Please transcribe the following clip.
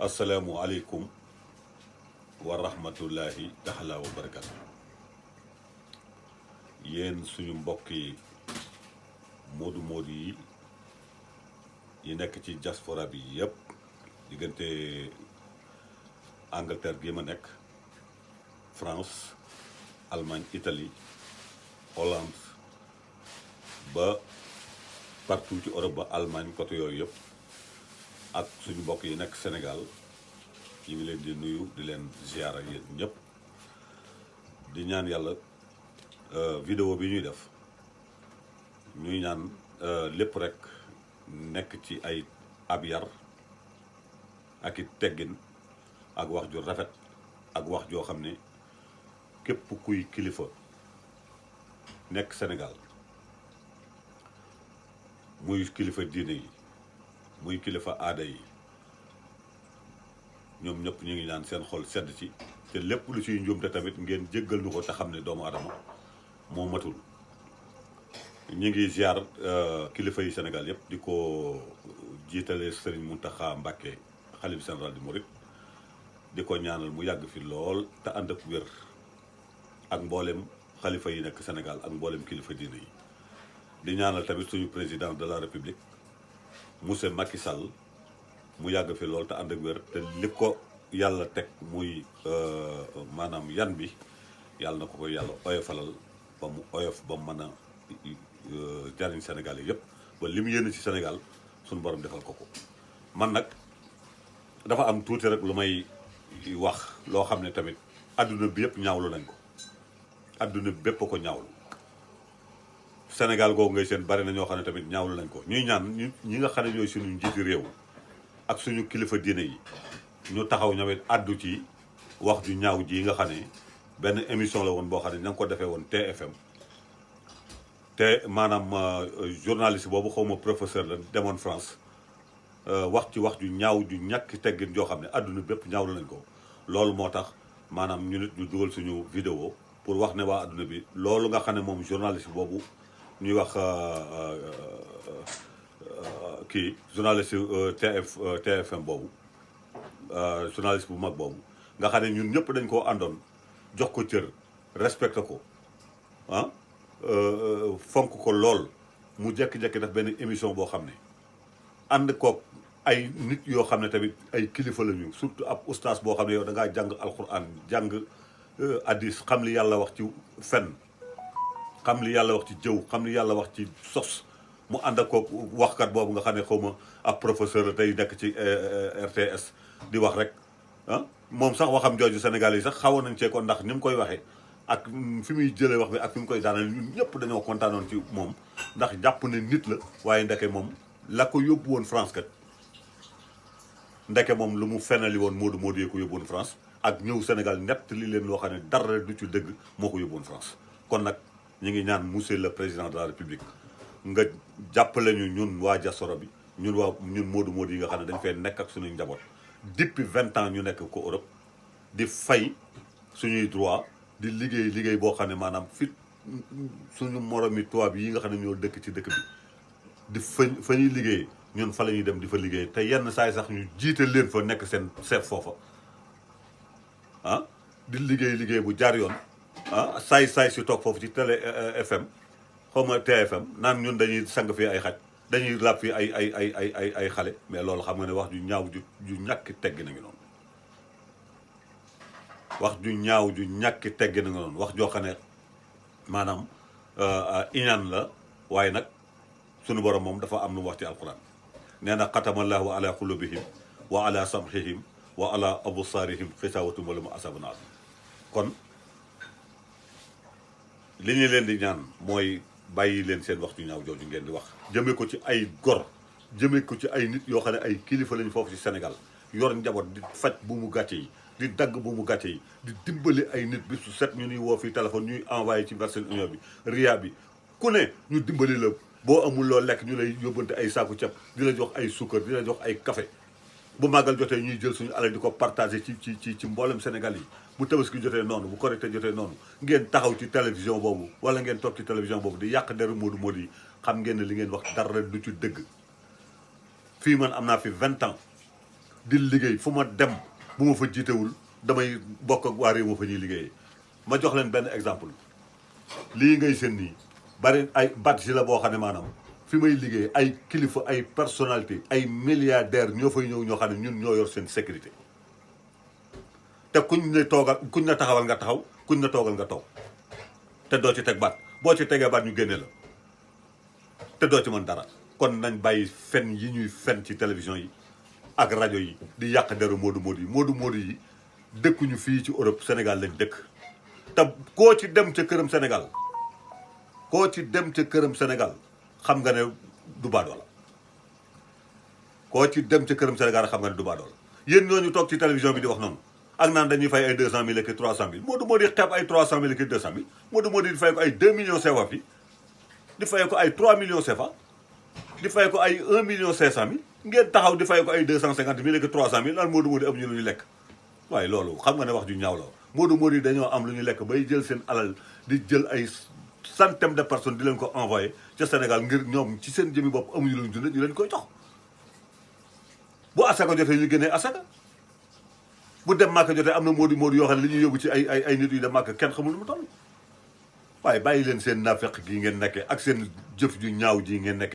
asalaamualeykum wa rahmatullahi taala wa barakatu. yéen suñu mbokk yi moodu yi nekk ci diaspora bi yëpp diggante Angleterre gi ma nekk, France, Allemagne, Italie, Hollande, ba partout ci Europe ba Allemagne côté yooyu yëpp, ak suñu mbokk yi nekk Sénégal ñu ngi leen di nuyu di leen ziara yéen ñëpp di ñaan yàlla vidéo bi ñuy def ñuy ñaan lépp rek nekk ci ay ab yar ak i teggin ak wax ju rafet ak wax joo xam ne képp kuy kilifa nekk Sénégal, muy kilifa diine yi muy kilifa aada yi, ñoom ñëpp ñu ngi ñaan seen xol sedd ci te lépp lu ciy njuumte tamit ngeen jéggal ñu ko te xam ne doomu adama moo matul. ñu ngi ziar kilifa yi Sénégal yëpp di ko jiitale Serigne Mountakha Mbacké xalif général di Mouride, di ko ñaanal mu yàgg fi lool te ànd ak wér, ak mboolem xalifa yi nekk Sénégal ak mboolem kilifa diine yi. di ñaanal tamit suñu président de la république monsieur Macky Sall mu yàgg fi lool te ànd ak wér, te li ko yàlla teg muy maanaam yan bi yàlla na ko yàlla oyofalal ba mu oyof ba mu mën a jariñ Sénégal yi yëpp, ba li mu yéene ci Sénégal suñu borom defal ko ko. man nag dafa am tuuti rek lu may wax loo xam ne tamit adduna bi yëpp ñaawlu nañ ko, adduna bi bépp ko ñaawlu. Sénégal googu ngay seen bari na ñoo xam ne tamit ñaawlu nañ ko. ñuy ñaan ñi nga xam ne ñooy suñu njiiti réew ak suñu kilifa diine yi ñu taxaw ñawet addu ci wax ju ñaaw ji nga xam ne benn émission la woon boo xam ne ña ngi ko defee woon TFM, te maanaam journaliste boobu xaw ma professeur la demoon France, wax ci wax ju ñaaw ju ñàkk teggin joo xam ne adduna bépp ñaawlu nañ ko. loolu moo tax maanaam ñu nit ñu dugal suñu vidéo pour wax ne waa adduna bi loolu nga xam ne moom journaliste boobu ñuy wax kii journaliste TFM boobu, journaliste bu mag boobu nga xam ne ñun ñëpp dañ koo àndoon jox ko cër, respecté ko, fonk ko lool, mu jekki-jekki def benn émission boo xam ne ànd koog ay nit yoo xam ne tamit ay kilifa la ñu, surtout ab ustaas boo xam ne yow da ngaa jàng alquran, jàng hadis, xam li yàlla wax ci fen, xam li yàlla wax ci jëw, xam li yàlla wax ci sos, mu ànd ak koog waxkat boobu nga xam ne xaw ma ab professeur la tey nekk ci RTS di wax rek moom sax waxam jooju Sénégal yi sax xawoon nañ cee ko ndax ni mu koy waxee ak fi muy jëlee wax bi ak fi mu koy daaneel ñun ñëpp dañoo kontaanoon ci moom ndax jàpp ne nit la, waaye ndeke moom la ko yóbbu woon France kat ndeke moom lu mu fenali woon moodu yee ko yóbbu woon France, ak ñëw Sénégal nett li leen loo xam ne dara du ci dëgg moo ko yóbbu woon France. kon nag ñu ngi ñaan monsieur le président de la république nga jàppale ñu ñun waa diaspora bi, ñun moodu yi nga xam ne dañ fay nekk ak suñuy njaboot depuis 20 ans ñu nekk ko Europe, di fay suñuy droit, di liggéey boo xam ne maanaam fit suñu moromi tubaab yi nga xam ne ñoo dëkk ci dëkk bi di fa ñuy liggéey ñun fa la ñuy dem di fa liggéey, te yenn saay sax ñu jiite leen fa nekk seen chef foofa di liggéey bu jaar yoon saay si toog foofu ci télé FM xaw ma TFM naan ñun dañuy sang fii ay xaj, dañuy làpp fii ay xale. mais loolu xam nga ne wax ju ñaaw ju ñàkk teggi na ngi noonu, wax ju ñaaw ju ñàkk teggi na nga noonu, wax joo xam ne maanaam iñaan la. waaye nag sunu borom moom dafa am lu mu wax ci alquran, nee na xatamallahu ala qulubihim wa ala samhihim wa ala absaarihim xisaawatum wala mu asabun azim. kon li ñu leen di ñaan mooy bàyyi leen seen wax ju ñaaw jooju ngeen di wax, jëmee ko ci ay gor, jëmee ko ci ay nit yoo xam ne ay kilifa lañu foofu ci Sénégal, yor njaboot di faj bu mu gàcce yi, di dagg bu mu gàcce yi, di dimbali ay nit bi su set ñu ñuy woo fii téléphone, ñuy envoyé ci Western Union bi, Ria bi, ku ne ñu dimbali la. boo amul loo lekk ñu lay yóbbante ay saaku ceeb, di la jox ay suukar, di la jox ay café. bu màggal jotee ñuy jël suñu alal di ko partagé ci mboolem Sénégal yi. bu tabaski jotee noonu, bu korité jotee noonu, ngeen taxaw ci télévision boobu wala ngeen toog ci télévision boobu di yàq deru moodu yi, xam ngeen ne li ngeen wax dara du ci dëgg. fii man am naa fi 20 ans di liggéey fu ma dem bu ma fa jiitewul damay bokk ak waa réew ma fa ñuy liggéeyee. ma jox leen benn exemple lii ngay seen nii bari ay badge la boo xam ne maanaam fi may liggéey ay kilifa ay personnalité ay milliardaires ñoo fay ñëw ñoo xam ne ñun ñoo yor seen sécurité te kuñ ne taxawal nga taxaw kuñ ne toogal nga toog te doo ci teg baat boo ci tegee baat ñu génne la te doo ci mën dara. kon nañ bàyyi fen yi ñuy fen ci télévision yi ak rajo yi di yàq deru moodu moodu yi dëkkuñu fii ci Europe Sénégal lañ dëkk te koo ci dem ca këram Sénégal xam nga ne du baadoola koo ci dem ca këram Sénégal xam nga ne du baadoola. yéen ñooñu toog ci télévision bi di wax noonu ak naan dañuy fay ay 200 000 ak 300 000 moodu xeeb ay 300 000 ak 200 000 moodu di fay ko ay 2 millions CFA fi di fay ko ay 3 millions CFA di fay ko ay 1 million 500 000 ngeen taxaw di fay ko ay 250 000 ak 300 000 naan moodu am ñu lu ñu lekk. waaye loolu xam nga ne wax ju ñaaw la moodu yi dañoo am lu ñu lekk bay jël seen alal di jël ay centaines de personnes di leen ko envoyé ca Sénégal ngir ñoom ci seen jëmi bopp amuñu lu ñu dund ñu leen koy jox. bu asaka jotee ñu génnee asaka bu dem màkk jotee am na moodu yoo xam ne li ñuy yóbbu ci ay nit yu dem màkk kenn xamul lu mu toll. waaye bàyyi leen seen naafeq gi ngeen nekkee ak seen jëf ju ñaaw ji ngeen nekkee.